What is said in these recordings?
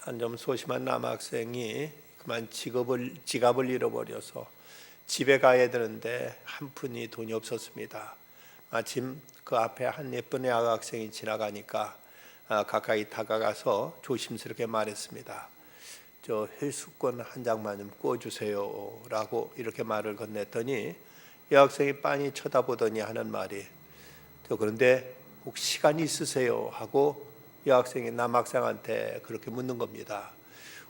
한 좀 소심한 남학생이 그만 지갑을 잃어버려서 집에 가야 되는데 한 푼이 돈이 없었습니다. 마침 그 앞에 한 예쁜 여학생이 지나가니까 가까이 다가가서 조심스럽게 말했습니다. 저 회수권 한 장만 좀 꿔주세요 라고 이렇게 말을 건넸더니 여학생이 빤히 쳐다보더니 하는 말이, 저 그런데 혹시 시간이 있으세요 하고 여학생이 남학생한테 그렇게 묻는 겁니다.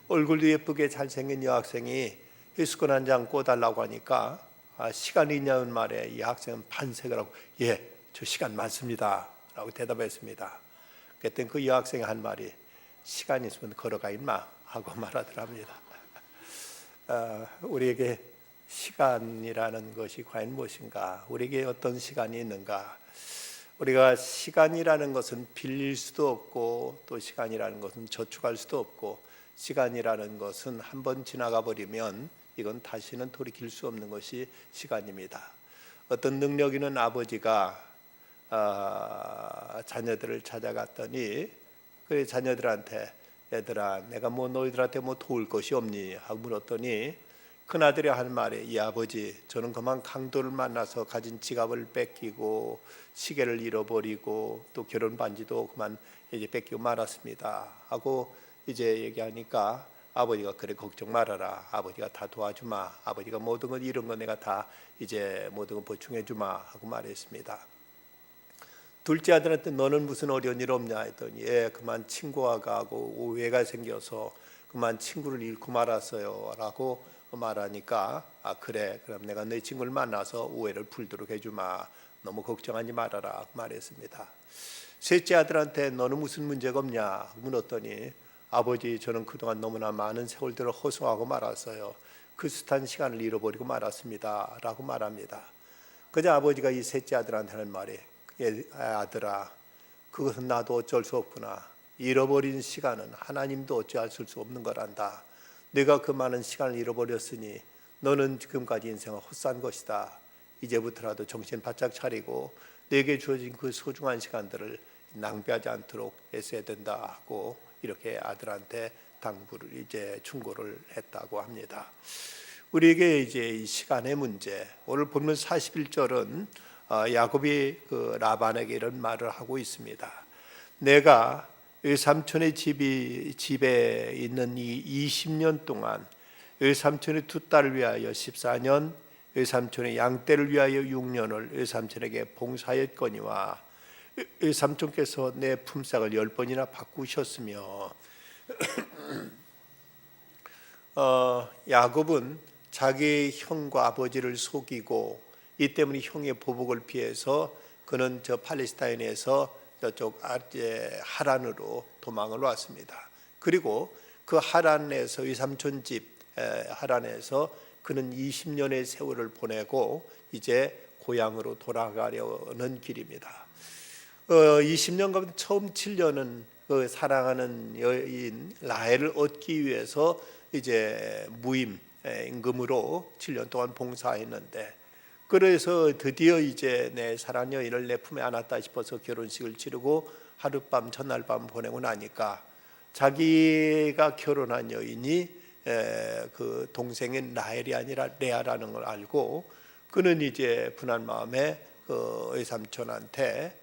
얼굴도 예쁘게 잘생긴 여학생이 회수권 한 장 꿔달라고 하니까 시간이 있냐는 말에 이 학생은 반색을 하고 예, 저 시간 많습니다 라고 대답했습니다. 그랬더니 그 여학생이 한 말이 시간 있으면 걸어가 임마 하고 말하더랍니다. 우리에게 시간이라는 것이 과연 무엇인가? 우리에게 어떤 시간이 있는가? 우리가 시간이라는 것은 빌릴 수도 없고 또 시간이라는 것은 저축할 수도 없고 시간이라는 것은 한번 지나가 버리면 이건 다시는 돌이킬 수 없는 것이 시간입니다. 어떤 능력 있는 아버지가 자녀들을 찾아갔더니 그 자녀들한테 얘들아 내가 뭐 너희들한테 뭐 도울 것이 없니? 하고 물었더니 큰아들이 한 말에 이 아버지 저는 그만 강도를 만나서 가진 지갑을 뺏기고 시계를 잃어버리고 또 결혼 반지도 그만 이제 뺏기고 말았습니다 하고 이제 얘기하니까 아버지가 그래 걱정 말아라 아버지가 다 도와주마 아버지가 모든 것 이런 거 내가 다 이제 모든 거 보충해 주마 하고 말했습니다. 둘째 아들한테 너는 무슨 어려운 일 없냐 했더니 예 그만 친구와 가고 오해가 생겨서 그만 친구를 잃고 말았어요 라고 말하니까 그래 그럼 내가 내 친구를 만나서 오해를 풀도록 해주마 너무 걱정하지 말아라 말했습니다. 셋째 아들한테 너는 무슨 문제가 없냐 물었더니 아버지 저는 그동안 너무나 많은 세월들을 허송하고 말았어요. 그 숱한 시간을 잃어버리고 말았습니다 라고 말합니다. 그저 아버지가 이 셋째 아들한테 하는 말이 아들아 그것은 나도 어쩔 수 없구나. 잃어버린 시간은 하나님도 어찌할 수 없는 거란다. 내가 그 많은 시간을 잃어버렸으니 너는 지금까지 인생은 헛산 것이다. 이제부터라도 정신 바짝 차리고 내게 주어진 그 소중한 시간들을 낭비하지 않도록 애써야 된다 하고 이렇게 아들한테 당부를 이제 충고를 했다고 합니다. 우리에게 이제 이 시간의 문제 오늘 보면 41절은 야곱이 그 라반에게 이런 말을 하고 있습니다. 내가 외삼촌의 집에 있는 이 20년 동안 외삼촌의 두 딸을 위하여 14년 외삼촌의 양떼를 위하여 6년을 외삼촌에게 봉사하였거니와 외삼촌께서 내 품삯을 10번이나 바꾸셨으며 야곱은 자기 형과 아버지를 속이고 이 때문에 형의 보복을 피해서 그는 저 팔레스타인에서 저쪽 하란으로 도망을 왔습니다. 그리고 그 하란에서 외삼촌 집 하란에서 그는 20년의 세월을 보내고 이제 고향으로 돌아가려는 길입니다. 20년 가운데 처음 7년은 그 사랑하는 여인 라헬을 얻기 위해서 이제 무임 임금으로 7년 동안 봉사했는데 그래서 드디어 이제 내 사랑 여인을 내 품에 안았다 싶어서 결혼식을 치르고 하룻밤 전날 밤 보내고 나니까 자기가 결혼한 여인이 그 동생인 라헬이 아니라 레아라는 걸 알고 그는 이제 분한 마음에 그 외삼촌한테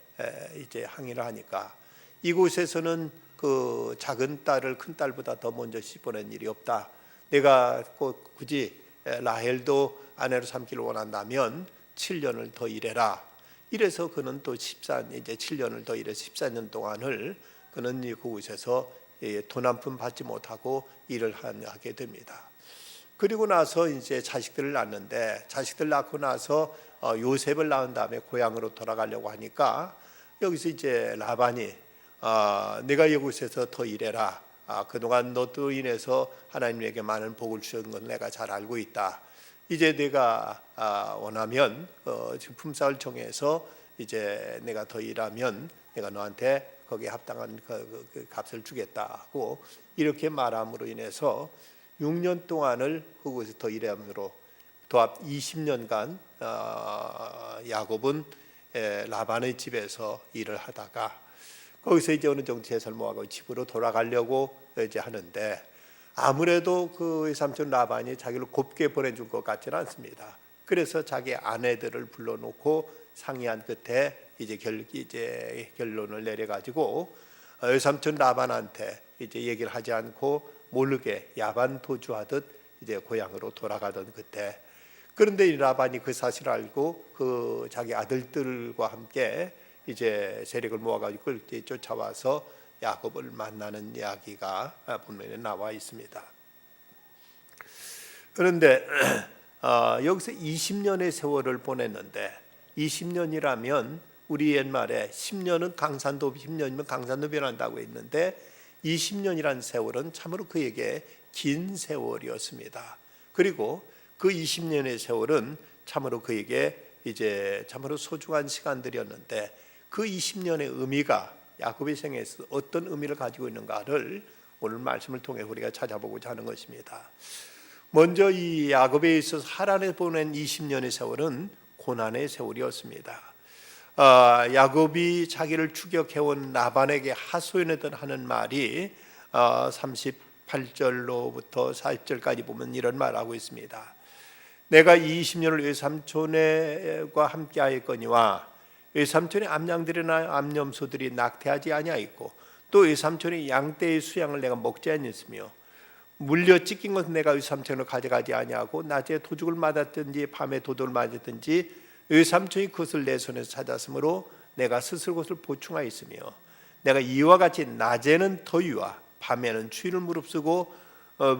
이제 항의를 하니까 이곳에서는 그 작은 딸을 큰 딸보다 더 먼저 씹어낸 일이 없다. 내가 꼭 굳이 라헬도 아내로 삼기를 원한다면 7년을 더 일해라. 이래서 그는 또 이제 7년을 더 일해서 14년 동안을 그는 그곳에서 돈 한 푼 받지 못하고 일을 하게 됩니다. 그리고 나서 이제 자식들을 낳는데 자식들 낳고 나서 요셉을 낳은 다음에 고향으로 돌아가려고 하니까 여기서 이제 라반이 내가 이곳에서 더 일해라. 그동안 너도 인해서 하나님에게 많은 복을 주신 건 내가 잘 알고 있다. 이제 내가 원하면 품삯을 정해서 이제 내가 더 일하면 내가 너한테 거기에 합당한 그 값을 주겠다 하고 이렇게 말함으로 인해서 6년 동안을 그곳에서 더 일함으로 도합 20년간 야곱은 라반의 집에서 일을 하다가 거기서 이제 어느 정도 재산을 모아가지고 집으로 돌아가려고 이제 하는데 아무래도 그 외삼촌 라반이 자기를 곱게 보내줄 것 같지는 않습니다. 그래서 자기 아내들을 불러놓고 상의한 끝에 이제 결론을 내려가지고 외삼촌 라반한테 이제 얘기를 하지 않고 모르게 야반 도주하듯 이제 고향으로 돌아가던 그때, 그런데 이 라반이 그 사실을 알고 그 자기 아들들과 함께 이제 세력을 모아가지고 이제 쫓아와서 야곱을 만나는 이야기가 본문에 나와 있습니다. 그런데 여기서 20년의 세월을 보냈는데 20년이라면 우리 옛말에 10년은 강산도비, 10년이면 강산도비 변한다고 했는데 20년이란 세월은 참으로 그에게 긴 세월이었습니다. 그리고 그 20년의 세월은 참으로 그에게 이제 참으로 소중한 시간들이었는데 그 20년의 의미가 야곱의 생에서 어떤 의미를 가지고 있는가를 오늘 말씀을 통해 우리가 찾아보고자 하는 것입니다. 먼저 이 야곱에 있어서 하란에 보낸 20년의 세월은 고난의 세월이었습니다. 야곱이 자기를 추격해온 라반에게 하소연하던 하는 말이 38절로부터 40절까지 보면 이런 말하고 있습니다. 내가 20년을 외삼촌과 함께 하였거니와 외삼촌의 암양들이나 암염소들이 낙태하지 아니하였고 또 외삼촌의 양떼의 수양을 내가 먹지 아니했으며 물려 찢긴 것은 내가 외삼촌으로 가져가지 아니하고 낮에 도둑을 맞았든지 밤에 도둑을 맞았든지 외삼촌이 그것을 내 손에서 찾았으므로 내가 스스로 그것을 보충하였으며 내가 이와 같이 낮에는 더위와 밤에는 추위를 무릅쓰고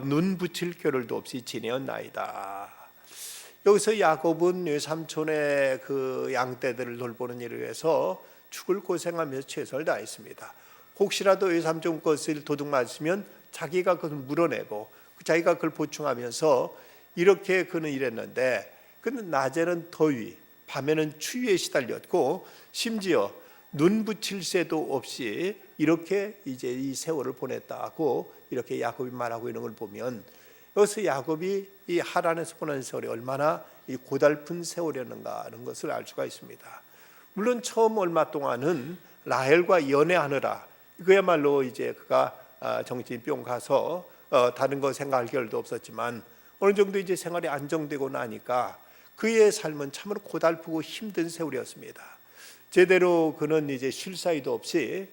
눈 붙일 겨를도 없이 지내었나이다. 여기서 야곱은 외삼촌의 그 양떼들을 돌보는 일을 위해서 죽을 고생하면서 최선을 다했습니다. 혹시라도 외삼촌 것을 도둑 맞으면 자기가 그것을 물어내고 자기가 그걸 보충하면서 이렇게 그는 일했는데, 그는 낮에는 더위, 밤에는 추위에 시달렸고 심지어 눈 붙일 새도 없이 이렇게 이제 이 세월을 보냈다고 이렇게 야곱이 말하고 있는 걸 보면 여기서 야곱이 이 하란에서 보낸 세월이 얼마나 이 고달픈 세월이었는가 하는 것을 알 수가 있습니다. 물론 처음 얼마 동안은 라헬과 연애하느라 그야말로 이제 그가 정신이 뿅 가서 다른 거 생각할 겨를도 없었지만 어느 정도 이제 생활이 안정되고 나니까 그의 삶은 참으로 고달프고 힘든 세월이었습니다. 제대로 그는 이제 쉴 사이도 없이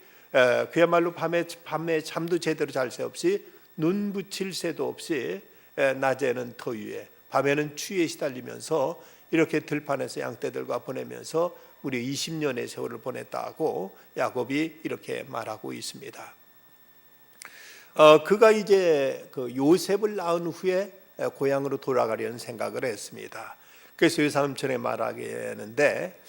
그야말로 밤에 잠도 제대로 잘 새 없이 눈 붙일 새도 없이 낮에는 더위에 밤에는 추위에 시달리면서 이렇게 들판에서 양떼들과 보내면서 우리 20년의 세월을 보냈다고 야곱이 이렇게 말하고 있습니다. 그가 이제 그 요셉을 낳은 후에 고향으로 돌아가려는 생각을 했습니다. 그래서 외삼촌에 말하겠는데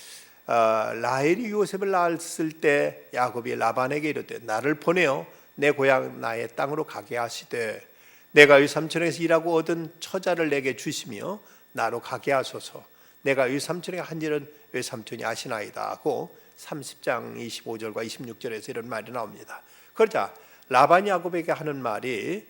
라헬이 요셉을 낳았을 때 야곱이 라반에게 이르되 나를 보내어 내 고향 나의 땅으로 가게 하시되 내가 외삼촌에게서 일하고 얻은 처자를 내게 주시며 나로 가게 하소서. 내가 외삼촌에게 한 일은 외삼촌이 아시나이다 하고 30장 25절과 26절에서 이런 말이 나옵니다. 그러자 라반이 야곱에게 하는 말이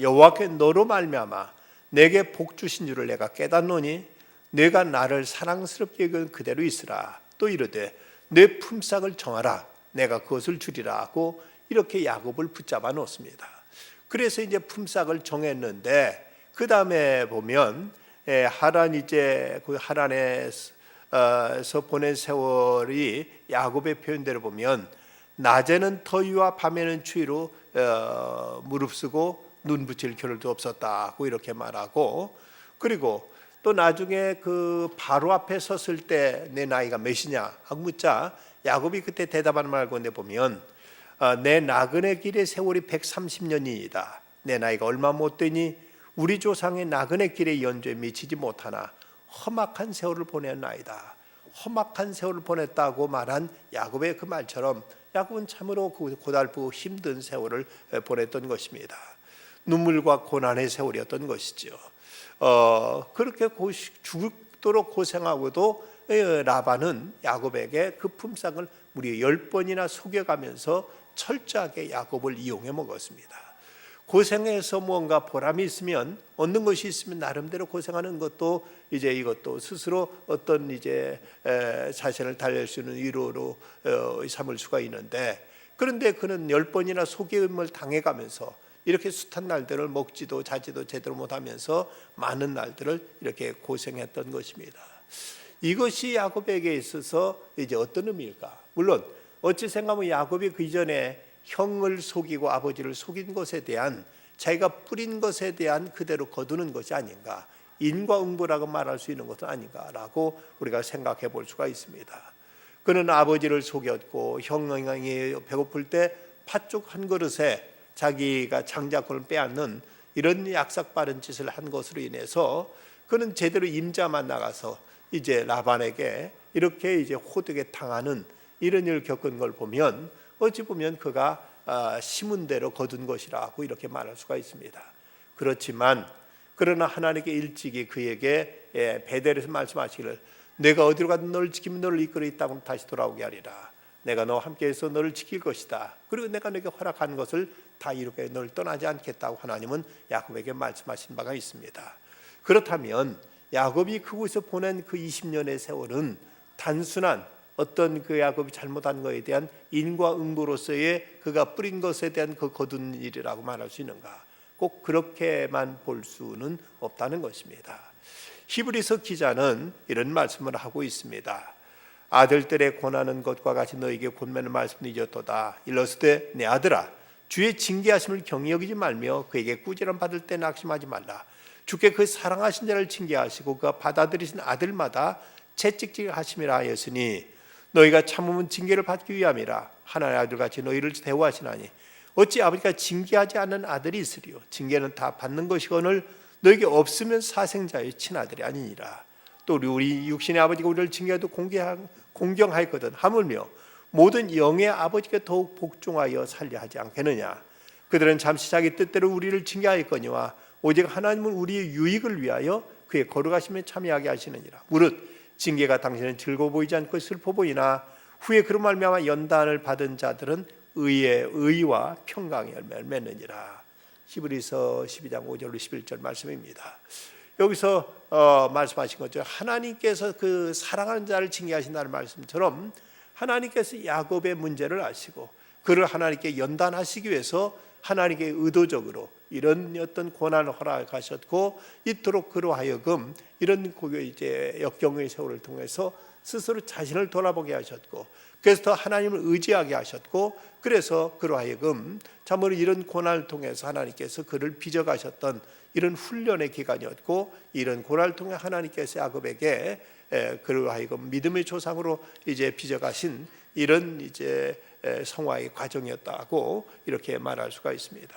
여호와께 너로 말미암아 내게 복 주신 줄을 내가 깨닫노니 내가 나를 사랑스럽게 여긴 그대로 있으라. 또 이르되 내 품삯을 정하라. 내가 그것을 주리라 하고 이렇게 야곱을 붙잡아 놓습니다. 그래서 이제 품삯을 정했는데 그 다음에 보면 하란 이제 그 하란에서 보낸 세월이 야곱의 표현대로 보면 낮에는 더위와 밤에는 추위로 무릅쓰고 눈 붙일 겨를도 없었다고 이렇게 말하고, 그리고 또 나중에 그 바로 앞에 섰을 때 내 나이가 몇이냐 하고 묻자 야곱이 그때 대답하는 말 가운데 보면 내 나그네 길의 세월이 130년이다. 내 나이가 얼마 못 되니 우리 조상의 나그네 길의 연조에 미치지 못하나 험악한 세월을 보냈나이다. 험악한 세월을 보냈다고 말한 야곱의 그 말처럼 야곱은 참으로 고달프고 힘든 세월을 보냈던 것입니다. 눈물과 고난의 세월이었던 것이죠. 그렇게 죽도록 고생하고도 라반은 야곱에게 그 품삯을 무려 10번이나 속여가면서 철저하게 야곱을 이용해 먹었습니다. 고생해서 뭔가 보람이 있으면, 얻는 것이 있으면 나름대로 고생하는 것도 이제 이것도 스스로 어떤 이제 자신을 달랠 수 있는 위로로 삼을 수가 있는데, 그런데 그는 10번이나 속임을 당해가면서 이렇게 숱한 날들을 먹지도 자지도 제대로 못하면서 많은 날들을 이렇게 고생했던 것입니다. 이것이 야곱에게 있어서 이제 어떤 의미일까? 물론 어찌 생각하면 야곱이 그 이전에 형을 속이고 아버지를 속인 것에 대한, 자기가 뿌린 것에 대한 그대로 거두는 것이 아닌가, 인과응보라고 말할 수 있는 것은 아닌가라고 우리가 생각해 볼 수가 있습니다. 그는 아버지를 속였고 형이 배고플 때 팥죽 한 그릇에 자기가 장자권을 빼앗는 이런 약삭빠른 짓을 한 것으로 인해서 그는 제대로 임자만 나가서 이제 라반에게 이렇게 이제 호되게 당하는 이런 일을 겪은 걸 보면, 어찌 보면 그가 심은 대로 거둔 것이라고 이렇게 말할 수가 있습니다. 그렇지만 그러나 하나님께 일찍이 그에게 베델에서 말씀하시기를, 내가 어디로 가든 너를 지키면 너를 이끌어 이 땅으로 다시 돌아오게 하리라. 내가 너와 함께해서 너를 지킬 것이다. 그리고 내가 너에게 허락한 것을 다 이루게 너를 떠나지 않겠다고 하나님은 야곱에게 말씀하신 바가 있습니다. 그렇다면 야곱이 그곳에서 보낸 그 20년의 세월은 단순한 어떤 그 야곱이 잘못한 것에 대한 인과응보로서의 그가 뿌린 것에 대한 그 거둔 일이라고 말할 수 있는가? 꼭 그렇게만 볼 수는 없다는 것입니다. 히브리서 기자는 이런 말씀을 하고 있습니다. 아들들의 고난은 것과 같이 너에게 권면을 말씀드렸도다. 일러스되 내 아들아, 주의 징계하심을 경히 여기지 말며 그에게 꾸지람 받을 때 낙심하지 말라. 주께 그 사랑하신 자를 징계하시고 그가 받아들이신 아들마다 채찍질하심이라 하였으니 너희가 참으면 징계를 받기 위함이라. 하나님의 아들같이 너희를 대우하시나니 어찌 아버지가 징계하지 않는 아들이 있으리요. 징계는 다 받는 것이거늘 너에게 없으면 사생자의 친아들이 아니니라. 또 우리 육신의 아버지가 우리를 징계해도 공경하였거든. 하물며 모든 영의 아버지께 더욱 복종하여 살려 하지 않겠느냐. 그들은 잠시 자기 뜻대로 우리를 징계하였거니와 오직 하나님은 우리의 유익을 위하여 그의 거룩하심에 참여하게 하시느니라. 무릇 징계가 당신은 즐거워 보이지 않고 슬퍼 보이나 후에 그런 말미암아 연단을 받은 자들은 의와 평강의 열매를 맺느니라. 히브리서 12장 5절로 11절 말씀입니다. 여기서 말씀하신 거죠. 하나님께서 그 사랑하는 자를 징계하신다는 말씀처럼 하나님께서 야곱의 문제를 아시고 그를 하나님께 연단하시기 위해서 하나님께 의도적으로 이런 어떤 고난을 허락하셨고, 이토록 그로 하여금 이런 이제 역경의 세월을 통해서 스스로 자신을 돌아보게 하셨고, 그래서 더 하나님을 의지하게 하셨고, 그래서 그로 하여금 참으로 이런 고난을 통해서 하나님께서 그를 빚어가셨던 이런 훈련의 기간이었고, 이런 고난을 통해 하나님께서 야곱에게 그로 하여금 믿음의 조상으로 이제 빚어가신 이런 이제 성화의 과정이었다고 이렇게 말할 수가 있습니다.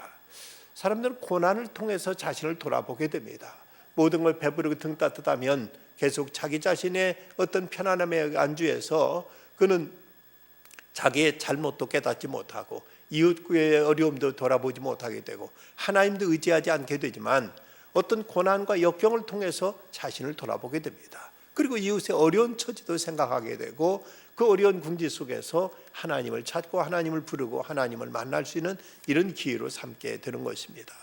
사람들은 고난을 통해서 자신을 돌아보게 됩니다. 모든 걸 배부르고 등 따뜻하면 계속 자기 자신의 어떤 편안함에 안주해서 그는 자기의 잘못도 깨닫지 못하고 이웃의 어려움도 돌아보지 못하게 되고 하나님도 의지하지 않게 되지만, 어떤 고난과 역경을 통해서 자신을 돌아보게 됩니다. 그리고 이웃의 어려운 처지도 생각하게 되고, 그 어려운 궁지 속에서 하나님을 찾고 하나님을 부르고 하나님을 만날 수 있는 이런 기회로 삼게 되는 것입니다.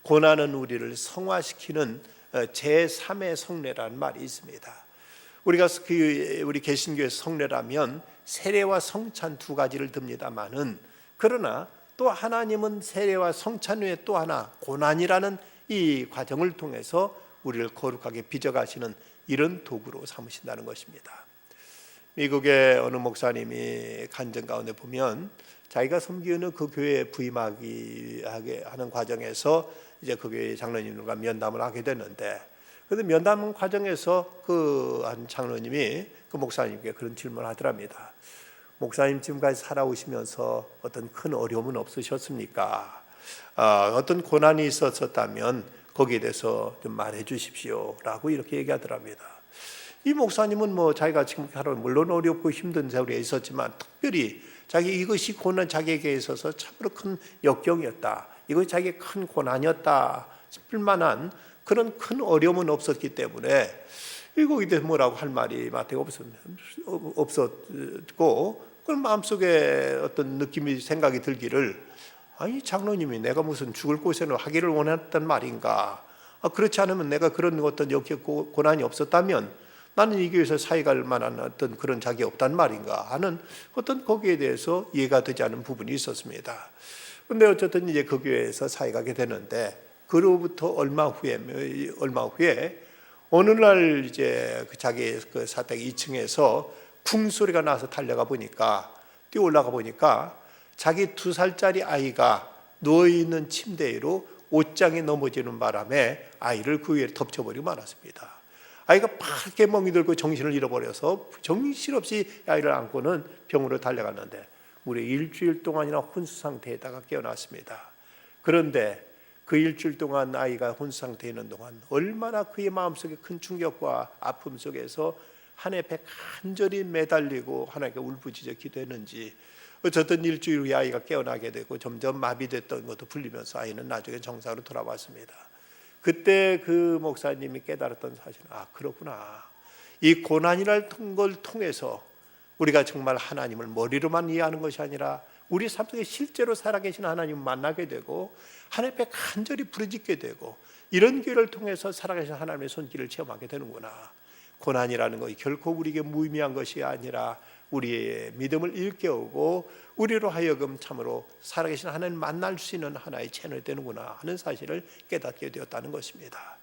고난은 우리를 성화시키는 제3의 성례라는 말이 있습니다. 우리가 우리 개신교의 성례라면 세례와 성찬 두 가지를 듭니다마는, 그러나 또 하나님은 세례와 성찬 후에 또 하나 고난이라는 이 과정을 통해서 우리를 거룩하게 빚어가시는 이런 도구로 삼으신다는 것입니다. 미국의 어느 목사님이 간증 가운데 보면 자기가 섬기는 그 교회에 부임하기 하는 과정에서 이제 그 교회 장로님과 면담을 하게 됐는데, 그런데 면담 과정에서 그 한 장로님이 그 목사님께 그런 질문을 하더랍니다. 목사님, 지금까지 살아오시면서 어떤 큰 어려움은 없으셨습니까? 어떤 고난이 있었다면 거기에 대해서 좀 말해 주십시오라고 이렇게 얘기하더랍니다. 이 목사님은 자기가 지금 물론 어렵고 힘든 세월에 있었지만 특별히 이것이 고난 자기에게 있어서 참으로 큰 역경이었다, 이것이 자기의 큰 고난이었다 싶을 만한 그런 큰 어려움은 없었기 때문에 거기에 대해서 뭐라고 할 말이 마태가 없었고, 그런 마음속에 어떤 느낌이 생각이 들기를, 아니 장로님이 내가 무슨 죽을 곳에는 하기를 원했단 말인가? 그렇지 않으면 내가 그런 어떤 여기에 고난이 없었다면 나는 이 교회에서 사역할 만한 어떤 그런 자격이 없단 말인가 하는 어떤 거기에 대해서 이해가 되지 않은 부분이 있었습니다. 근데 어쨌든 이제 그 교회에서 사역하게 되는데 그로부터 얼마 후에 어느 날 이제 자기 그 사택 2층에서 쿵 소리가 나서 달려가 보니까 뛰어 올라가 보니까 자기 2살짜리 아이가 누워 있는 침대 위로 옷장이 넘어지는 바람에 아이를 그 위에 덮쳐버리고 말았습니다. 아이가 파랗게 멍이 들고 정신을 잃어버려서 정신없이 아이를 안고는 병으로 달려갔는데 무려 일주일 동안이나 혼수 상태에다가 깨어났습니다. 그런데 그 일주일 동안 아이가 혼수 상태에 있는 동안 얼마나 그의 마음속에 큰 충격과 아픔 속에서 하나님께 간절히 매달리고 하나님께 울부짖어 기도했는지 어쨌든 일주일 후에 아이가 깨어나게 되고 점점 마비됐던 것도 풀리면서 아이는 나중에 정상으로 돌아왔습니다. 그때 그 목사님이 깨달았던 사실은 그렇구나. 이 고난이라는 걸 통해서 우리가 정말 하나님을 머리로만 이해하는 것이 아니라 우리 삶 속에 실제로 살아계신 하나님을 만나게 되고 하나님 앞에 간절히 부르짖게 되고 이런 기회를 통해서 살아계신 하나님의 손길을 체험하게 되는구나. 고난이라는 것이 결코 우리에게 무의미한 것이 아니라 우리의 믿음을 일깨우고 우리로 하여금 참으로 살아계신 하나님을 만날 수 있는 하나의 채널이 되는구나 하는 사실을 깨닫게 되었다는 것입니다.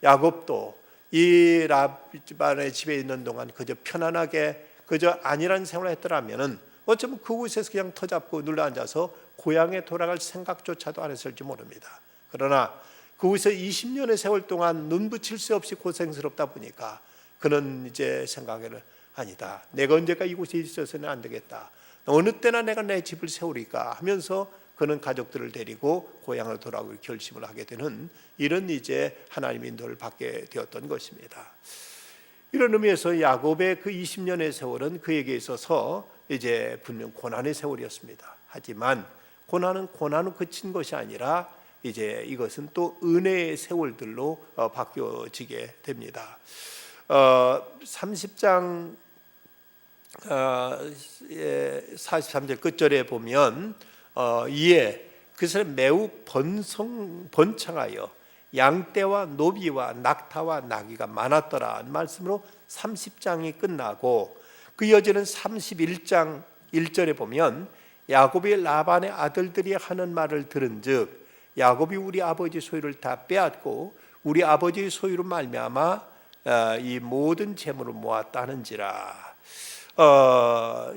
야곱도 이 라반의 집에 있는 동안 그저 편안하게 그저 안일한 생활을 했더라면 어쩌면 그곳에서 그냥 터잡고 눌러앉아서 고향에 돌아갈 생각조차도 안 했을지 모릅니다. 그러나 그곳에서 20년의 세월 동안 눈 붙일 수 없이 고생스럽다 보니까 그는 이제 생각에는 아니다. 내가 언제까 이곳에 있어서는 안 되겠다. 어느 때나 내가 내 집을 세우리까 하면서 그는 가족들을 데리고 고향으로 돌아오기로 결심을 하게 되는 이런 이제 하나님의 인도를 받게 되었던 것입니다. 이런 의미에서 야곱의 그 20년의 세월은 그에게 있어서 이제 분명 고난의 세월이었습니다. 하지만 고난은 고난으로 그친 것이 아니라 이제 이것은 또 은혜의 세월들로 바뀌어지게 됩니다. 30장 43절 끝절에 보면 이에 그 사람이 매우 번창하여 양떼와 노비와 낙타와 나귀가 많았더라 말씀으로 30장이 끝나고 그 이어지는 31장 1절에 보면 야곱이 라반의 아들들이 하는 말을 들은즉 야곱이 우리 아버지 소유를 다 빼앗고 우리 아버지의 소유로 말미암아 이 모든 재물을 모았다 하는지라.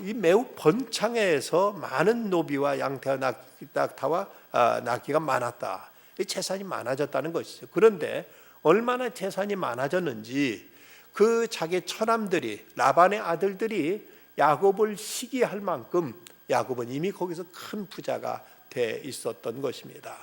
이 매우 번창해서 많은 노비와 양태와 낙타와 나귀가 많았다. 재산이 많아졌다는 것이죠. 그런데 얼마나 재산이 많아졌는지 그 자기 처남들이 라반의 아들들이 야곱을 시기할 만큼 야곱은 이미 거기서 큰 부자가 돼 있었던 것입니다.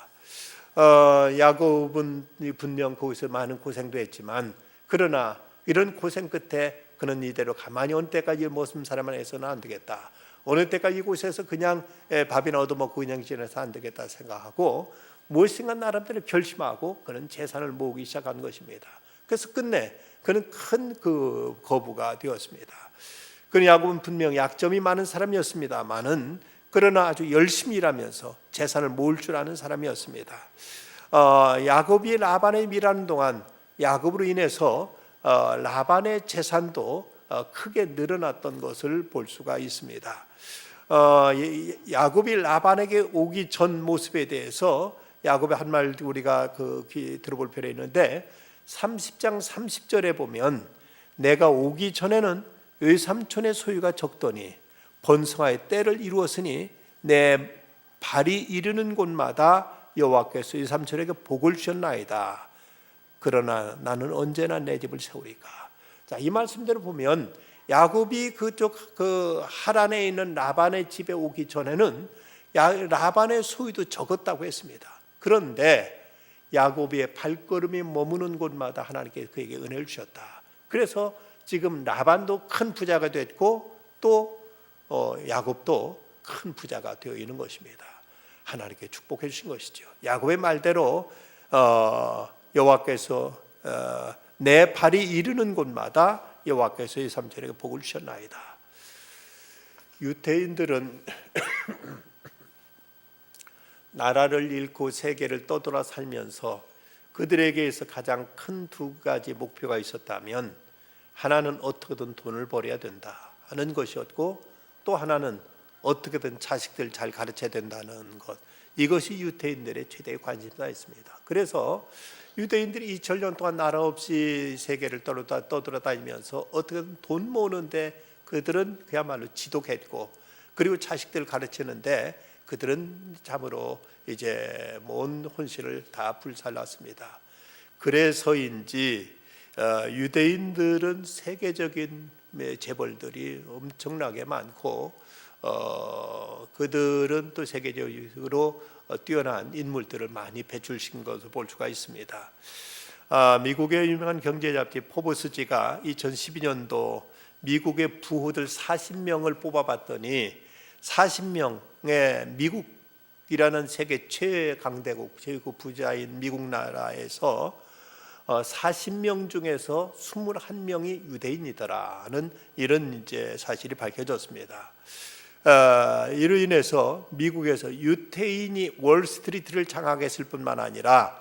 야곱은 분명 거기서 많은 고생도 했지만 그러나 이런 고생 끝에 그는 이대로 가만히 어느 때까지 모습 사람만 해서는 안 되겠다. 어느 때까지 이곳에서 그냥 밥이나 얻어먹고 그냥 지내서 안 되겠다 생각하고 무엇인가 나름대로 결심하고 그는 재산을 모으기 시작한 것입니다. 그래서 끝내 그는 큰 그 거부가 되었습니다. 그는 야곱은 분명 약점이 많은 사람이었습니다만은 그러나 아주 열심히 일하면서 재산을 모을 줄 아는 사람이었습니다. 야곱이 라반에 일하는 동안 야곱으로 인해서 라반의 재산도 크게 늘어났던 것을 볼 수가 있습니다. 야곱이 라반에게 오기 전 모습에 대해서 야곱의 한 말 우리가 들어볼 필요가 있는데 30장 30절에 보면 내가 오기 전에는 외삼촌의 소유가 적더니 번성하여 때를 이루었으니 내 발이 이르는 곳마다 여호와께서 외삼촌에게 복을 주셨나이다. 그러나 나는 언제나 내 집을 세우리까. 자, 이 말씀대로 보면 야곱이 그쪽 그 하란에 있는 라반의 집에 오기 전에는 라반의 소유도 적었다고 했습니다. 그런데 야곱의 발걸음이 머무는 곳마다 하나님께 그에게 은혜를 주셨다. 그래서 지금 라반도 큰 부자가 됐고 또 야곱도 큰 부자가 되어 있는 것입니다. 하나님께 축복해 주신 것이죠. 야곱의 말대로 여호와께서 내 발이 이르는 곳마다 여호와께서 외삼촌에게 복을 주셨나이다. 유대인들은 나라를 잃고 세계를 떠돌아 살면서 그들에게서 가장 큰 두 가지 목표가 있었다면, 하나는 어떻게든 돈을 벌어야 된다 하는 것이었고, 또 하나는 어떻게든 자식들 잘 가르쳐야 된다는 것, 이것이 유대인들의 최대의 관심사였습니다. 그래서 유대인들이 2000년 동안 나라 없이 세계를 떠돌아다니면서 어떻게든 돈 모으는데 그들은 그야말로 지독했고, 그리고 자식들 가르치는데 그들은 참으로 이제 온 혼신을 다 불살랐습니다. 그래서인지 유대인들은 세계적인 재벌들이 엄청나게 많고, 그들은 또 세계적으로 뛰어난 인물들을 많이 배출시킨 것을 볼 수가 있습니다. 미국의 유명한 경제 잡지 포브스지가 2012년도 미국의 부호들 40명을 뽑아봤더니 40명의 미국이라는 세계 최강대국, 최고 부자인 미국 나라에서 40명 중에서 21명이 유대인이더라는 이런 이제 사실이 밝혀졌습니다. 이로 인해서 미국에서 유태인이 월스트리트를 장악했을 뿐만 아니라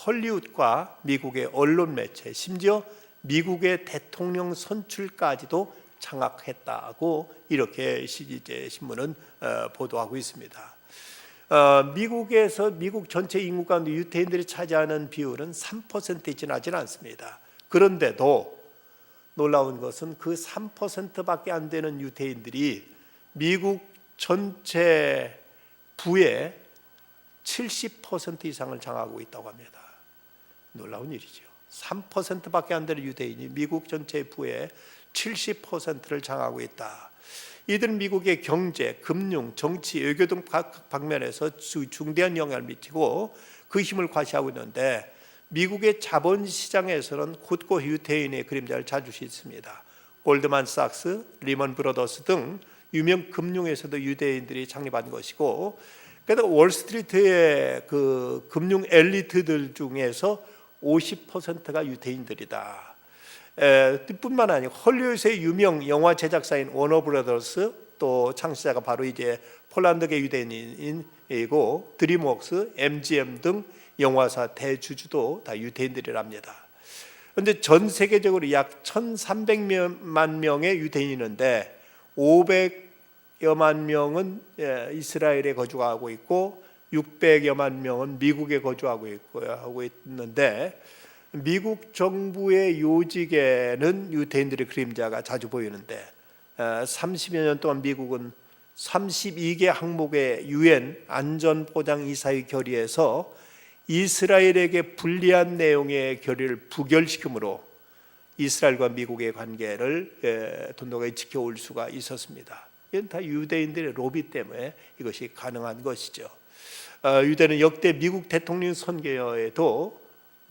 헐리우드과 미국의 언론 매체, 심지어 미국의 대통령 선출까지도 장악했다고 이렇게 이제 신문은 보도하고 있습니다. 미국에서 미국 전체 인구 가운데 유태인들이 차지하는 비율은 3%에 지나지 않습니다. 그런데도 놀라운 것은 그 3%밖에 안 되는 유태인들이 미국 전체 부의 70% 이상을 장악하고 있다고 합니다. 놀라운 일이죠. 3%밖에 안 되는 유대인이 미국 전체 부의 70%를 장악하고 있다. 이들은 미국의 경제, 금융, 정치, 외교 등 각 방면에서 중대한 영향을 미치고 그 힘을 과시하고 있는데, 미국의 자본시장에서는 곳곳 유태인의 그림자를 찾을 수 있습니다. 골드만삭스, 리먼 브러더스 등 유명 금융에서도 유대인들이 창립한 것이고, 그래서 월스트리트의 그 금융 엘리트들 중에서 50%가 유대인들이다. 뿐만 아니고 헐리우드의 유명 영화 제작사인 워너브라더스, 또 창시자가 바로 이제 폴란드계 유대인이고, 드림웍스, MGM 등 영화사 대주주도 다 유대인들이랍니다. 그런데 전 세계적으로 약 1,300만 명의 유대인이 있는데 500여만 명은 이스라엘에 거주하고 있고 600여만 명은 미국에 거주하고 있는데, 미국 정부의 요직에는 유대인들의 그림자가 자주 보이는데 30여 년 동안 미국은 32개 항목의 유엔 안전보장이사회 결의에서 이스라엘에게 불리한 내용의 결의를 부결시키므로 이스라엘과 미국의 관계를 돈독하게 지켜올 수가 있었습니다. 이건 다 유대인들의 로비 때문에 이것이 가능한 것이죠. 유대는 역대 미국 대통령 선거에도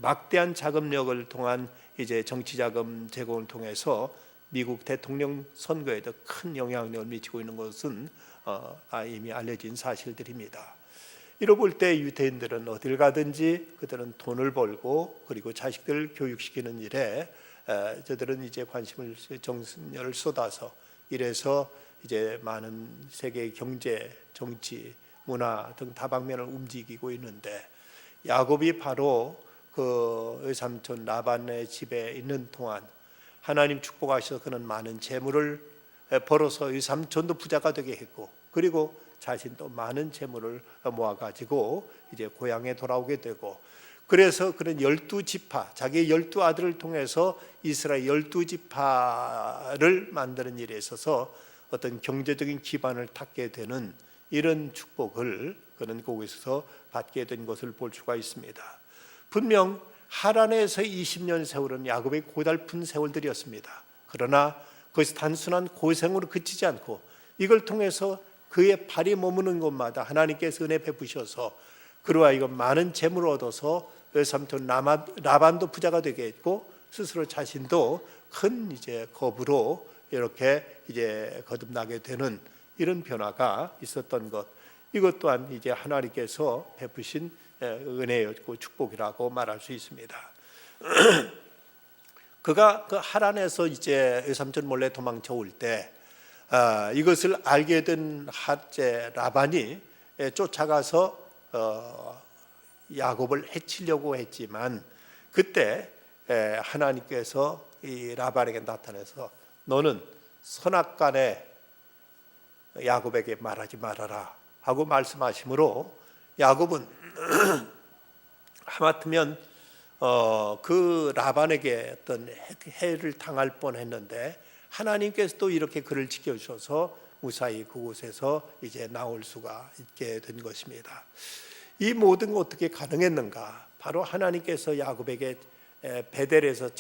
막대한 자금력을 통한 이제 정치 자금 제공을 통해서 미국 대통령 선거에도 큰 영향력을 미치고 있는 것은 이미 알려진 사실들입니다. 이로 볼 때 유대인들은 어딜 가든지 그들은 돈을 벌고 그리고 자식들을 교육시키는 일에 저들은 이제 관심을 정신을 쏟아서 이래서 이제 많은 세계 경제, 정치, 문화 등 다방면을 움직이고 있는데, 야곱이 바로 그 외삼촌 라반의 집에 있는 동안 하나님 축복하셔서 그는 많은 재물을 벌어서 외삼촌도 부자가 되게 했고, 그리고 자신도 많은 재물을 모아가지고 이제 고향에 돌아오게 되고, 그래서 그는 12지파, 자기의 12아들을 통해서 이스라엘 12지파를 만드는 일에 있어서 어떤 경제적인 기반을 닦게 되는 이런 축복을 그는 거기서 받게 된 것을 볼 수가 있습니다. 분명 하란에서 20년 세월은 야곱의 고달픈 세월들이었습니다. 그러나 그것이 단순한 고생으로 그치지 않고 이걸 통해서 그의 발이 머무는 곳마다 하나님께서 은혜 베푸셔서 그로 하여금 많은 재물을 얻어서 외삼촌 라반도 부자가 되게 했고, 스스로 자신도 큰 이제 겁으로 이렇게 이제 거듭나게 되는 이런 변화가 있었던 것, 이것 또한 이제 하나님께서 베푸신 은혜였고 축복이라고 말할 수 있습니다. 그가 그 하란에서 이제 외삼촌 몰래 도망쳐 올 때 이것을 알게 된 핫제 라반이 쫓아가서 야곱을 해치려고 했지만 그때 하나님께서 이 라반에게 나타나서 너는 선악간에 야곱에게 말하지 말아라 하고 말씀하시므로 야곱은 하마터면 그 라반에게 어떤 해를 당할 뻔했는데 하나님께서 또 이렇게 그를 지켜주셔서 무사히 그곳에서 이제 나올 수가 있게 된 것입니다. 이 모든 게 어떻게 가능했는가? 바로 하나님께서 야곱에게 베델에서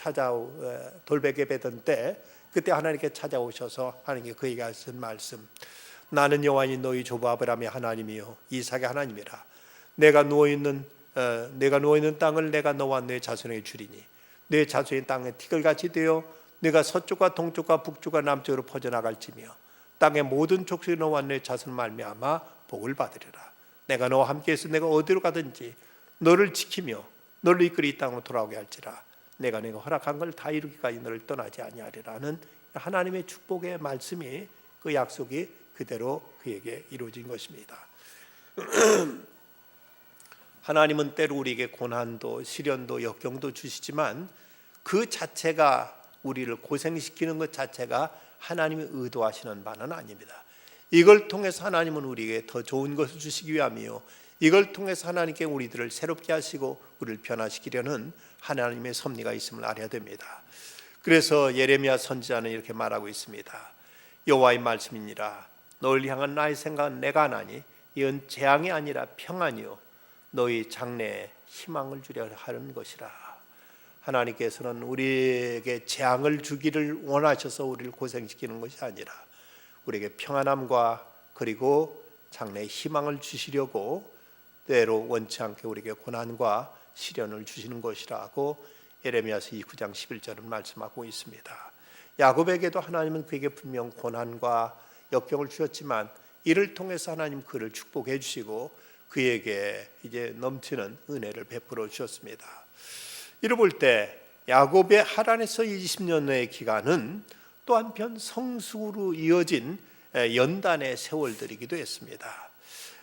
돌베개 베던 때 그때 하나님께 찾아오셔서 하나님께 그에게 하신 말씀, 나는 여호와니 너희 조부 아브라함의 하나님이요 이삭의 하나님이라. 내가 누워 있는 땅을 내가 너와 내 자손에게 주리니 내 자손의 땅에 티끌같이 되어 내가 서쪽과 동쪽과 북쪽과 남쪽으로 퍼져나갈지며 땅의 모든 족속이 너와 내 자손 말미암아 복을 받으리라. 내가 너와 함께해서 내가 어디로 가든지 너를 지키며 너를 이끌어 이 땅으로 돌아오게 할지라. 내가 허락한 걸 다 이루기까지 너를 떠나지 아니하리라는 하나님의 축복의 말씀이, 그 약속이 그대로 그에게 이루어진 것입니다. 하나님은 때로 우리에게 고난도 시련도 역경도 주시지만 그 자체가 우리를 고생시키는 것 자체가 하나님이 의도하시는 바는 아닙니다. 이걸 통해서 하나님은 우리에게 더 좋은 것을 주시기 위함이요 이걸 통해서 하나님께 우리들을 새롭게 하시고 우리를 변화시키려는 하나님의 섭리가 있음을 알아야 됩니다. 그래서 예레미야 선지자는 이렇게 말하고 있습니다. 여호와의 말씀이니라. 너를 향한 나의 생각은 내가 하나니 이건 재앙이 아니라 평안이요 너희 장래에 희망을 주려 하는 것이라. 하나님께서는 우리에게 재앙을 주기를 원하셔서 우리를 고생시키는 것이 아니라 우리에게 평안함과 그리고 장래에 희망을 주시려고 때로 원치 않게 우리에게 고난과 시련을 주시는 것이라고 예레미야서 9장 11절은 말씀하고 있습니다. 야곱에게도 하나님은 그에게 분명 고난과 역경을 주셨지만 이를 통해서 하나님 그를 축복해 주시고 그에게 이제 넘치는 은혜를 베풀어 주셨습니다. 이를 볼 때 야곱의 하란에서 20년의 기간은 또 한편 성숙으로 이어진 연단의 세월들이기도 했습니다.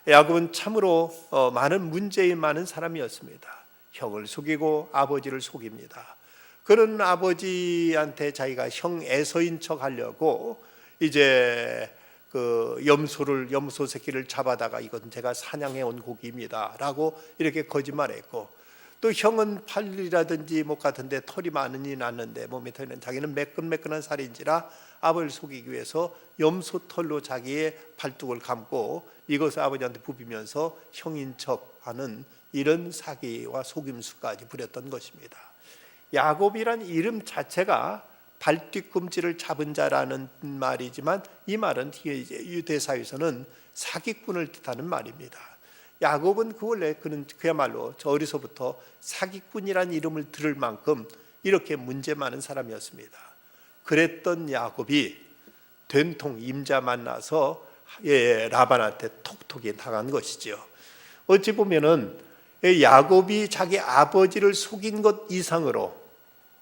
야곱은 참으로 많은 문제에 많은 사람이었습니다. 형을 속이고 아버지를 속입니다. 그런 아버지한테 자기가 형 에서인 척 하려고 이제 그 염소 새끼를 잡아다가 이건 제가 사냥해 온 고기입니다 라고 이렇게 거짓말했고, 또 형은 팔이라든지 목 같은데 털이 많으니 났는데 몸에 털은 자기는 매끈매끈한 살인지라 아버지를 속이기 위해서 염소 털로 자기의 팔뚝을 감고 이것을 아버지한테 부비면서 형인 척하는 이런 사기와 속임수까지 부렸던 것입니다. 야곱이란 이름 자체가 발뒤꿈치를 잡은 자라는 말이지만 이 말은 유대 사회에서는 사기꾼을 뜻하는 말입니다. 야곱은 그야말로 저 어려서부터 사기꾼이란 이름을 들을 만큼 이렇게 문제 많은 사람이었습니다. 그랬던 야곱이 된통 임자 만나서 라반한테 톡톡이 당한 것이죠. 어찌 보면은 야곱이 자기 아버지를 속인 것 이상으로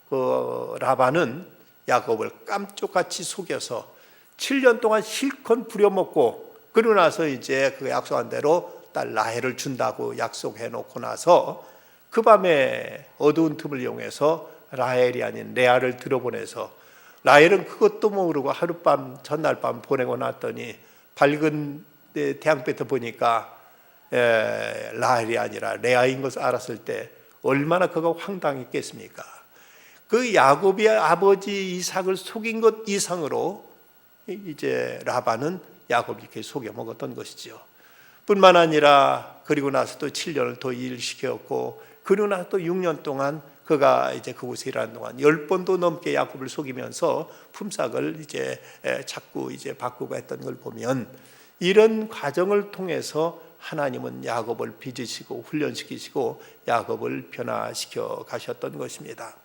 그 라반은 야곱을 깜쪽같이 속여서 7년 동안 실컷 부려먹고 그러고 나서 이제 그 약속한 대로 딸 라헬을 준다고 약속해 놓고 나서 그 밤에 어두운 틈을 이용해서 라헬이 아닌 레아를 들어보내서 라헬은 그것도 모르고 하룻밤 전날 밤 보내고 났더니 밝은 태양볕에 보니까 라헬이 아니라 레아인 것을 알았을 때 얼마나 그가 황당했겠습니까? 그 야곱의 아버지 이삭을 속인 것 이상으로 이제 라반은 야곱을 이렇게 속여 먹었던 것이죠. 뿐만 아니라 그리고 나서 또 7년을 더 일시켰고 그리고 나서 또 6년 동안 그가 이제 그곳에 일하는 동안 10번도 넘게 야곱을 속이면서 품삯을 이제 자꾸 이제 바꾸고 했던 걸 보면 이런 과정을 통해서 하나님은 야곱을 빚으시고 훈련시키시고 야곱을 변화시켜 가셨던 것입니다.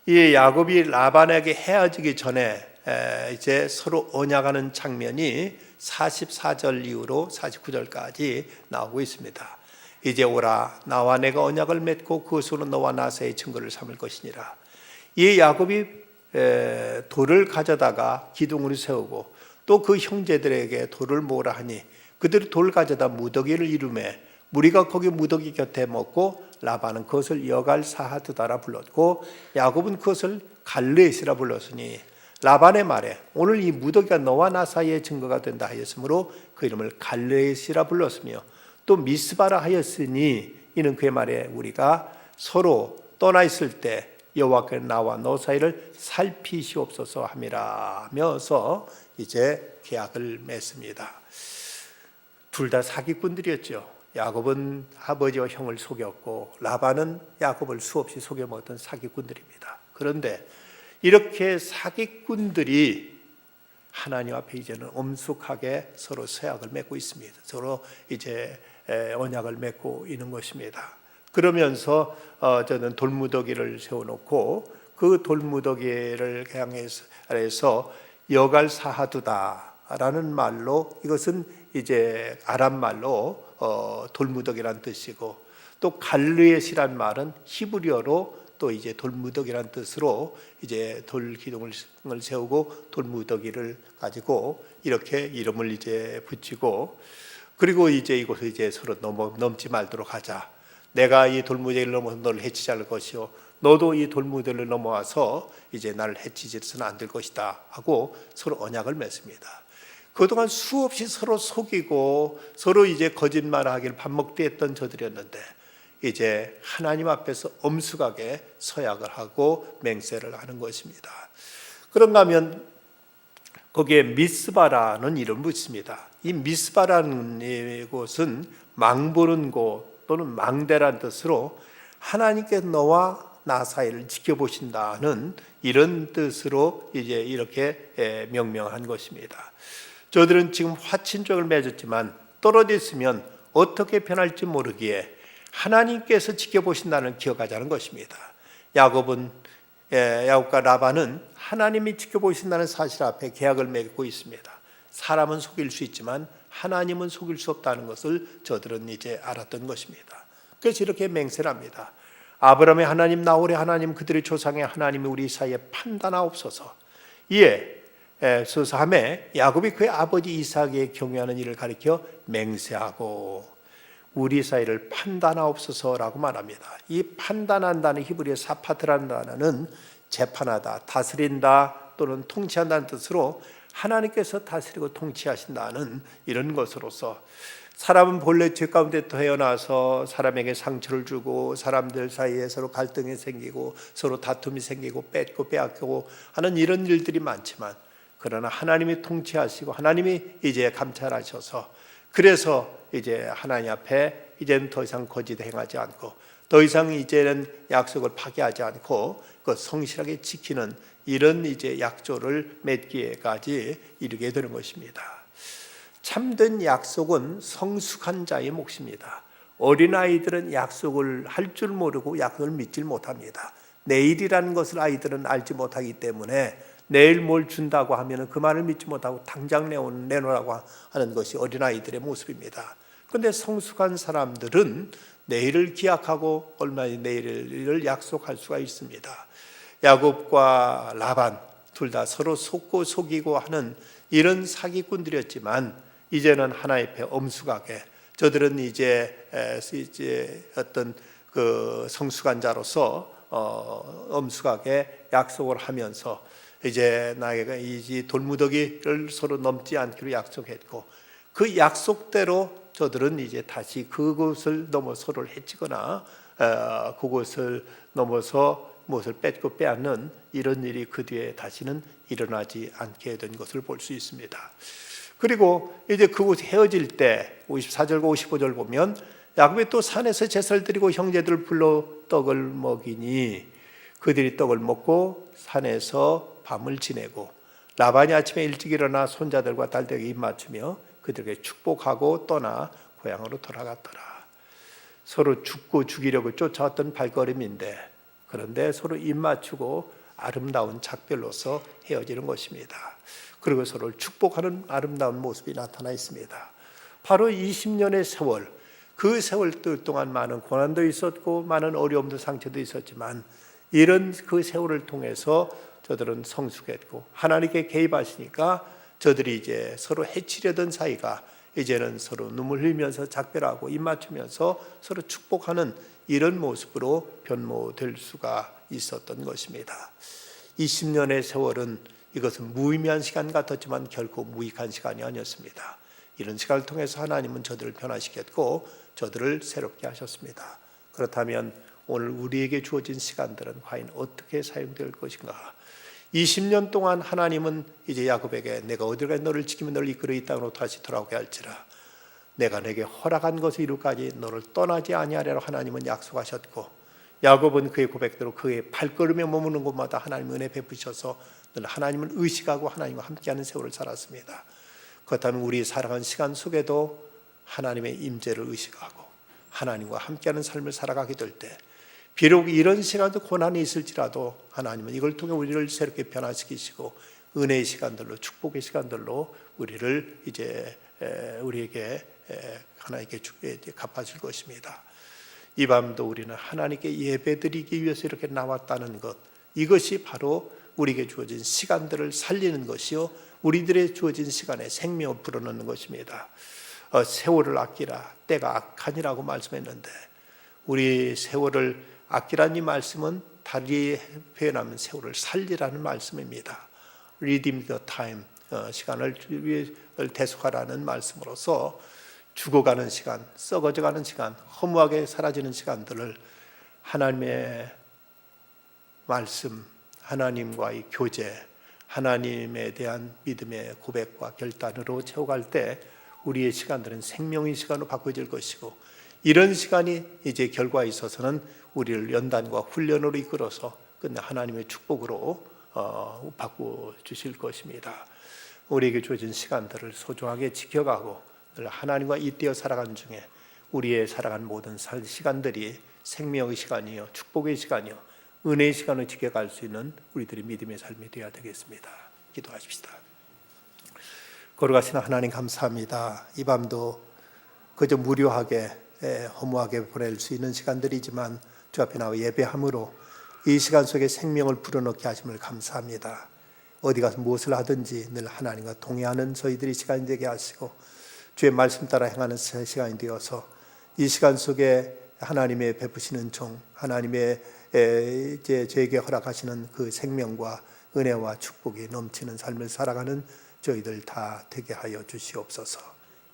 이 야곱이 라반에게 헤어지기 전에 이제 서로 언약하는 장면이 44절 이후로 49절까지 나오고 있습니다. 이제 오라 나와 내가 언약을 맺고 그것으로 너와 나 사이의 증거를 삼을 것이니라. 이 야곱이 돌을 가져다가 기둥으로 세우고 또 그 형제들에게 돌을 모으라 하니 그들이 돌 가져다 무더기를 이루매 무리가 거기 무더기 곁에 먹고 라반은 그것을 여갈사하두다라 불렀고 야곱은 그것을 갈르에시라 불렀으니 라반의 말에 오늘 이 무더기가 너와 나 사이의 증거가 된다 하였으므로 그 이름을 갈르에시라 불렀으며 또 미스바라 하였으니 이는 그의 말에 우리가 서로 떠나 있을 때 여호와께서 나와 너 사이를 살피시옵소서 함이라 하면서 이제 계약을 맺습니다. 둘 다 사기꾼들이었죠. 야곱은 아버지와 형을 속였고 라반은 야곱을 수없이 속여먹었던 사기꾼들입니다. 그런데 이렇게 사기꾼들이 하나님 앞에 이제는 엄숙하게 서로 서약을 맺고 있습니다. 서로 이제 언약을 맺고 있는 것입니다. 그러면서 저는 돌무더기를 세워놓고 그 돌무더기를 향해서 여갈사하두다라는 말로 이것은 이제 아람 말로 돌무더기란 뜻이고 또 갈르엣이란 말은 히브리어로 또 이제 돌무더기란 뜻으로 이제 돌 기둥을 세우고 돌무더기를 가지고 이렇게 이름을 이제 붙이고 그리고 이제 이곳을 이제 서로 넘지 말도록 하자. 내가 이 돌무더기를 넘어서 너를 해치지 않을 것이요 너도 이 돌무더기를 넘어와서 이제 나를 해치지는 안 될 것이다 하고 서로 언약을 맺습니다. 그동안 수없이 서로 속이고 서로 이제 거짓말하기를 밥 먹되 했던 저들이었는데 이제 하나님 앞에서 엄숙하게 서약을 하고 맹세를 하는 것입니다. 그런가 하면 거기에 미스바라는 이름을 붙입니다. 이 미스바라는 곳은 망보는 곳 또는 망대라는 뜻으로 하나님께서 너와 나 사이를 지켜보신다는 이런 뜻으로 이제 이렇게 명명한 것입니다. 저들은 지금 화친족을 맺었지만 떨어져 있으면 어떻게 변할지 모르기에 하나님께서 지켜보신다는 기억하자는 것입니다. 야곱과 라반은 하나님이 지켜보신다는 사실 앞에 계약을 맺고 있습니다. 사람은 속일 수 있지만 하나님은 속일 수 없다는 것을 저들은 이제 알았던 것입니다. 그래서 이렇게 맹세를 합니다. 아브라함의 하나님, 나홀의 하나님, 그들의 조상의 하나님이 우리 사이에 판단하옵소서. 이에 수사함에 야곱이 그의 아버지 이삭의 경유하는 일을 가리켜 맹세하고 우리 사이를 판단하옵소서라고 말합니다. 이 판단한다는 히브리어 사파트라는 단어는 재판하다, 다스린다 또는 통치한다는 뜻으로 하나님께서 다스리고 통치하신다는 이런 것으로서 사람은 본래 죄 가운데 태어나서 사람에게 상처를 주고 사람들 사이에 서로 갈등이 생기고 서로 다툼이 생기고 뺏고 빼앗기고 하는 이런 일들이 많지만 그러나 하나님이 통치하시고 하나님이 이제 감찰하셔서 그래서 이제 하나님 앞에 이제는 더 이상 거짓 행하지 않고 더 이상 이제는 약속을 파기하지 않고 그 성실하게 지키는 이런 이제 약조를 맺기에까지 이르게 되는 것입니다. 참된 약속은 성숙한 자의 몫입니다. 어린아이들은 약속을 할 줄 모르고 약속을 믿질 못합니다. 내일이라는 것을 아이들은 알지 못하기 때문에 내일 뭘 준다고 하면 그 말을 믿지 못하고 당장 내놓으라고 하는 것이 어린아이들의 모습입니다. 그런데 성숙한 사람들은 내일을 기약하고 얼마나 내일을 약속할 수가 있습니다. 야곱과 라반 둘 다 서로 속고 속이고 하는 이런 사기꾼들이었지만 이제는 하나님 앞에 엄숙하게 저들은 이제 어떤 그 성숙한 자로서 엄숙하게 약속을 하면서 이제 나에게 이 돌무더기를 서로 넘지 않기로 약속했고 그 약속대로 저들은 이제 다시 그곳을 넘어 서로를 해치거나 그곳을 넘어서 무엇을 뺏고 빼앗는 이런 일이 그 뒤에 다시는 일어나지 않게 된 것을 볼 수 있습니다. 그리고 이제 그곳 헤어질 때 54절과 55절 보면 야곱이 또 산에서 제사를 드리고 형제들을 불러 떡을 먹이니 그들이 떡을 먹고 산에서 밤을 지내고 라반이 아침에 일찍 일어나 손자들과 딸들에게 입 맞추며 그들에게 축복하고 떠나 고향으로 돌아갔더라. 서로 죽고 죽이려고 쫓아왔던 발걸음인데 그런데 서로 입 맞추고 아름다운 작별로서 헤어지는 것입니다. 그리고 서로를 축복하는 아름다운 모습이 나타나 있습니다. 바로 20년의 세월, 그 세월 동안 많은 고난도 있었고 많은 어려움도 상처도 있었지만 이런 그 세월을 통해서 저들은 성숙했고 하나님께 개입하시니까 저들이 이제 서로 해치려던 사이가 이제는 서로 눈물 흘리면서 작별하고 입 맞추면서 서로 축복하는 이런 모습으로 변모될 수가 있었던 것입니다. 20년의 세월은 이것은 무의미한 시간 같았지만 결코 무익한 시간이 아니었습니다. 이런 시간을 통해서 하나님은 저들을 변화시켰고 저들을 새롭게 하셨습니다. 그렇다면 오늘 우리에게 주어진 시간들은 과연 어떻게 사용될 것인가? 20년 동안 하나님은 이제 야곱에게 내가 어디로 너를 지키며 너를 이끌어 이 땅으로 다시 돌아오게 할지라 내가 내게 허락한 것을 이루까지 너를 떠나지 아니하리라 하나님은 약속하셨고 야곱은 그의 고백대로 그의 발걸음에 머무는 곳마다 하나님 은혜 베푸셔서 늘 하나님을 의식하고 하나님과 함께하는 세월을 살았습니다. 그렇다면 우리 살아간 시간 속에도 하나님의 임재를 의식하고 하나님과 함께하는 삶을 살아가게 될 때 비록 이런 시간도 고난이 있을지라도 하나님은 이걸 통해 우리를 새롭게 변화시키시고 은혜의 시간들로 축복의 시간들로 우리를 이제 우리에게 하나님께 갚아줄 것입니다. 이 밤도 우리는 하나님께 예배드리기 위해서 이렇게 나왔다는 것, 이것이 바로 우리에게 주어진 시간들을 살리는 것이요 우리들의 주어진 시간에 생명을 불어넣는 것입니다. 세월을 아끼라 때가 악하니라고 말씀했는데 우리 세월을 아끼라는 이 말씀은 다르게 표현하면 세월을 살리라는 말씀입니다. Redeem the time, 시간을 대속하라는 말씀으로서 죽어가는 시간, 썩어져가는 시간, 허무하게 사라지는 시간들을 하나님의 말씀, 하나님과의 교제, 하나님에 대한 믿음의 고백과 결단으로 채워갈 때 우리의 시간들은 생명의 시간으로 바꿔질 것이고 이런 시간이 이제 결과에 있어서는 우리를 연단과 훈련으로 이끌어서 끝내 하나님의 축복으로 바꿔주실 것입니다. 우리에게 주어진 시간들을 소중하게 지켜가고 늘 하나님과 잇대어 살아가는 중에 우리의 살아간 모든 시간들이 생명의 시간이요 축복의 시간이요 은혜의 시간을 지켜갈 수 있는 우리들의 믿음의 삶이 되어야 되겠습니다. 기도하십시다. 거룩하신 하나님 감사합니다. 이 밤도 그저 무료하게 허무하게 보낼 수 있는 시간들이지만 주 앞에 나와 예배함으로 이 시간 속에 생명을 불어넣게 하심을 감사합니다. 어디 가서 무엇을 하든지 늘 하나님과 동행하는 저희들이 시간이 되게 하시고 주의 말씀 따라 행하는 시간이 되어서 이 시간 속에 하나님의 베푸시는 종 하나님의 이제 저에게 허락하시는 그 생명과 은혜와 축복이 넘치는 삶을 살아가는 저희들 다 되게 하여 주시옵소서.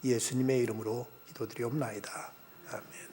예수님의 이름으로 기도드리옵나이다. 아멘.